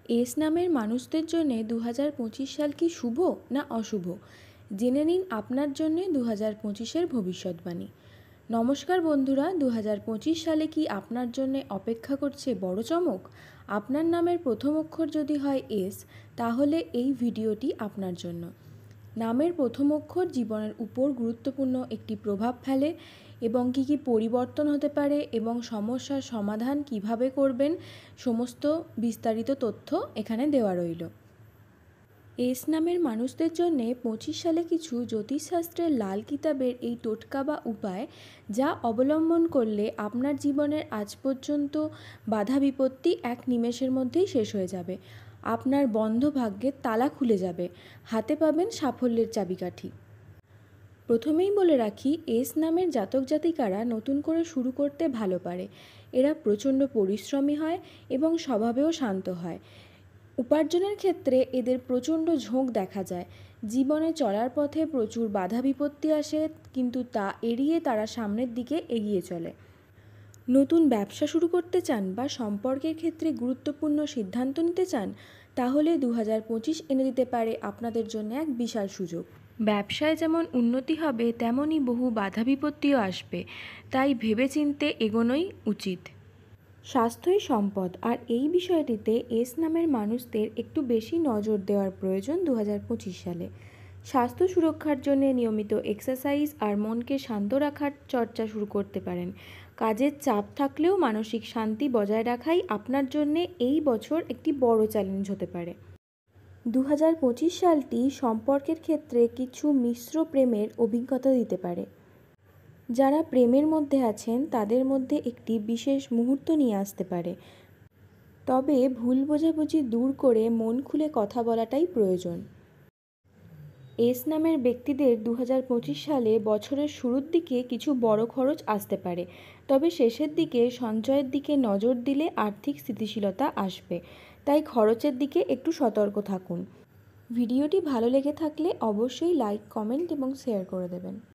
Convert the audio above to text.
S নামের মানুষদের জন্য 2025 সাল কি শুভ না অশুভ? জেনে নিন আপনার জন্য 2025-এর ভবিষ্যৎবাণী। নমস্কার বন্ধুরা, 2025 সালে কি আপনার জন্য অপেক্ষা করছে বড় চমক? আপনার নামের প্রথম অক্ষর যদি হয় এস, তাহলে এই ভিডিওটি আপনার জন্য। নামের প্রথম অক্ষর জীবনের উপর গুরুত্বপূর্ণ একটি প্রভাব ফেলে এবং কী কী পরিবর্তন হতে পারে এবং সমস্যার সমাধান কিভাবে করবেন, সমস্ত বিস্তারিত তথ্য এখানে দেওয়া রইল। এস নামের মানুষদের জন্য 25 সালে কিছু জ্যোতিষশাস্ত্রের লাল কিতাবের এই টোটকা বা উপায়, যা অবলম্বন করলে আপনার জীবনের আজ পর্যন্ত বাধা বিপত্তি এক নিমেষের মধ্যেই শেষ হয়ে যাবে। আপনার বন্ধ ভাগ্যের তালা খুলে যাবে, হাতে পাবেন সাফল্যের চাবিকাঠি। প্রথমেই বলে রাখি, এস নামের জাতক জাতিকারা নতুন করে শুরু করতে ভালো পারে। এরা প্রচণ্ড পরিশ্রমী হয় এবং স্বভাবেও শান্ত হয়। উপার্জনের ক্ষেত্রে এদের প্রচণ্ড ঝোঁক দেখা যায়। জীবনে চলার পথে প্রচুর বাধা বিপত্তি আসে, কিন্তু তা এড়িয়ে তারা সামনের দিকে এগিয়ে চলে। নতুন ব্যবসা শুরু করতে চান বা সম্পর্কের ক্ষেত্রে গুরুত্বপূর্ণ সিদ্ধান্ত নিতে চান, তাহলে 2025 এনে দিতে পারে আপনাদের জন্য এক বিশাল সুযোগ। ব্যবসায় যেমন উন্নতি হবে, তেমনই বহু বাধা বিপত্তিও আসবে, তাই ভেবেচিন্তে এগোনোই উচিত। স্বাস্থ্যই সম্পদ, আর এই বিষয়টিতে এস নামের মানুষদের একটু বেশি নজর দেওয়ার প্রয়োজন 2025 সালে। স্বাস্থ্য সুরক্ষার জন্য নিয়মিত এক্সারসাইজ আর মনকে শান্ত রাখার চর্চা শুরু করতে পারেন। কাজের চাপ থাকলেও মানসিক শান্তি বজায় রাখাই আপনার জন্য এই বছর একটি বড় চ্যালেঞ্জ হতে পারে। 2025 সালটি সম্পর্কের ক্ষেত্রে কিছু মিশ্র প্রেমের অভিজ্ঞতা দিতে পারে। যারা প্রেমের মধ্যে আছেন তাদের মধ্যে একটি বিশেষ মুহূর্ত নিয়ে আসতে পারে, তবে ভুল বোঝাবুঝি দূর করে মন খুলে কথা বলাটাই প্রয়োজন। এস নামের ব্যক্তিদের 2025 সালে বছরের শুরুর দিকে কিছু বড় খরচ আসতে পারে, তবে শেষের দিকে সঞ্চয়ের দিকে নজর দিলে আর্থিক স্থিতিশীলতা আসবে, তাই খরচের দিকে একটু সতর্ক থাকুন। ভিডিওটি ভালো লেগে থাকলে অবশ্যই লাইক, কমেন্ট এবং শেয়ার করে দেবেন।